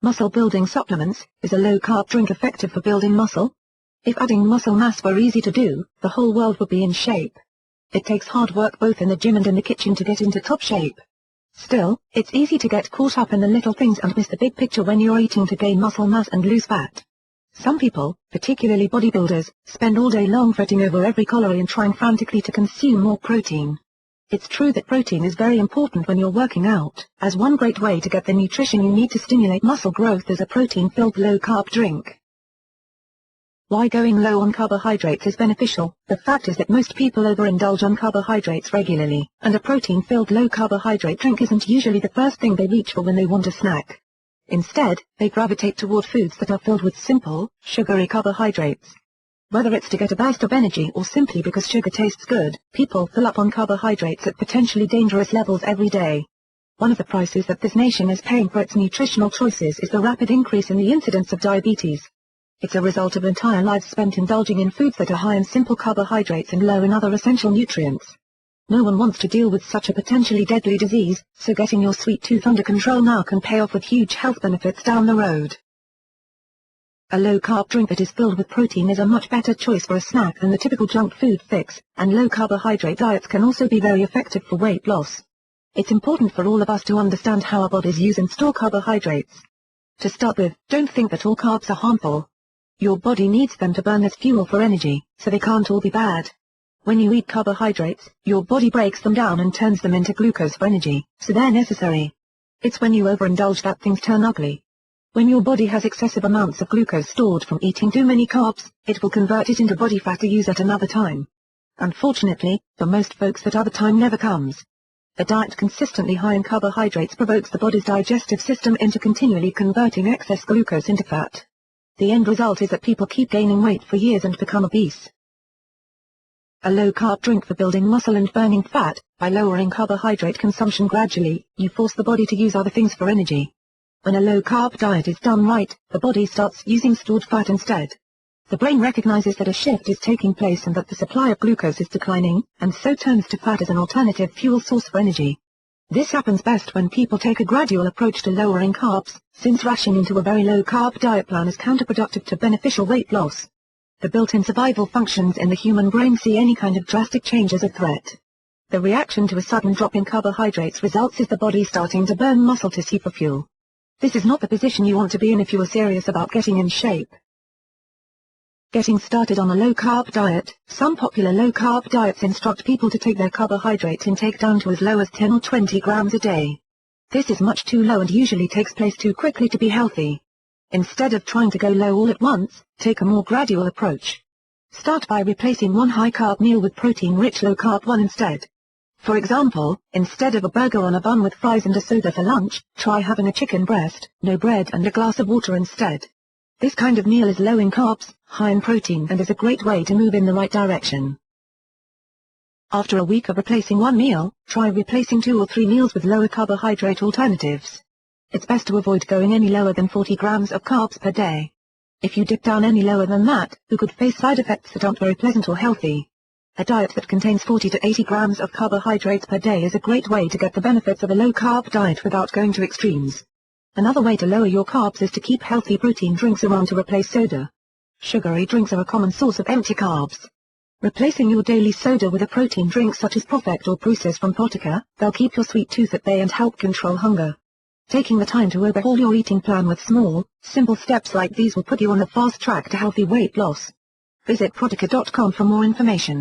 Muscle building supplements. Is a low-carb drink effective for building muscle? If adding muscle mass were easy to do, the whole world would be in shape. It takes hard work both in the gym and in the kitchen to get into top shape. Still, it's easy to get caught up in the little things and miss the big picture when you're eating to gain muscle mass and lose fat. Some people, particularly bodybuilders, spend all day long fretting over every calorie and trying frantically to consume more protein. It's true that protein is very important when you're working out, as one great way to get the nutrition you need to stimulate muscle growth is a protein-filled low-carb drink. Why going low on carbohydrates is beneficial? The fact is that most people overindulge on carbohydrates regularly, and a protein-filled low-carbohydrate drink isn't usually the first thing they reach for when they want a snack. Instead, they gravitate toward foods that are filled with simple, sugary carbohydrates. Whether it's to get a burst of energy or simply because sugar tastes good, people fill up on carbohydrates at potentially dangerous levels every day. One of the prices that this nation is paying for its nutritional choices is the rapid increase in the incidence of diabetes. It's a result of entire lives spent indulging in foods that are high in simple carbohydrates and low in other essential nutrients. No one wants to deal with such a potentially deadly disease, so getting your sweet tooth under control now can pay off with huge health benefits down the road. A low-carb drink that is filled with protein is a much better choice for a snack than the typical junk food fix, and low-carbohydrate diets can also be very effective for weight loss. It's important for all of us to understand how our bodies use and store carbohydrates. To start with, don't think that all carbs are harmful. Your body needs them to burn as fuel for energy, so they can't all be bad. When you eat carbohydrates, your body breaks them down and turns them into glucose for energy, so they're necessary. It's when you overindulge that things turn ugly. When your body has excessive amounts of glucose stored from eating too many carbs, it will convert it into body fat to use at another time. Unfortunately, for most folks that other time never comes. A diet consistently high in carbohydrates provokes the body's digestive system into continually converting excess glucose into fat. The end result is that people keep gaining weight for years and become obese. A low-carb drink for building muscle and burning fat. By lowering carbohydrate consumption gradually, you force the body to use other things for energy. When a low-carb diet is done right, the body starts using stored fat instead. The brain recognizes that a shift is taking place and that the supply of glucose is declining, and so turns to fat as an alternative fuel source for energy. This happens best when people take a gradual approach to lowering carbs, since rushing into a very low-carb diet plan is counterproductive to beneficial weight loss. The built-in survival functions in the human brain see any kind of drastic change as a threat. The reaction to a sudden drop in carbohydrates results is the body starting to burn muscle tissue for fuel. This is not the position you want to be in if you are serious about getting in shape. Getting started on a low-carb diet. Some popular low-carb diets instruct people to take their carbohydrate intake down to as low as 10 or 20 grams a day. This is much too low and usually takes place too quickly to be healthy. Instead of trying to go low all at once, take a more gradual approach. Start by replacing one high-carb meal with protein-rich low-carb one instead. For example, instead of a burger on a bun with fries and a soda for lunch, try having a chicken breast, no bread and a glass of water instead. This kind of meal is low in carbs, high in protein and is a great way to move in the right direction. After a week of replacing one meal, try replacing 2 or 3 meals with lower carbohydrate alternatives. It's best to avoid going any lower than 40 grams of carbs per day. If you dip down any lower than that, you could face side effects that aren't very pleasant or healthy. A diet that contains 40 to 80 grams of carbohydrates per day is a great way to get the benefits of a low-carb diet without going to extremes. Another way to lower your carbs is to keep healthy protein drinks around to replace soda. Sugary drinks are a common source of empty carbs. Replacing your daily soda with a protein drink such as ProfectR or ProsisR from Protica, they'll keep your sweet tooth at bay and help control hunger. Taking the time to overhaul your eating plan with small, simple steps like these will put you on the fast track to healthy weight loss. Visit Protica.com for more information.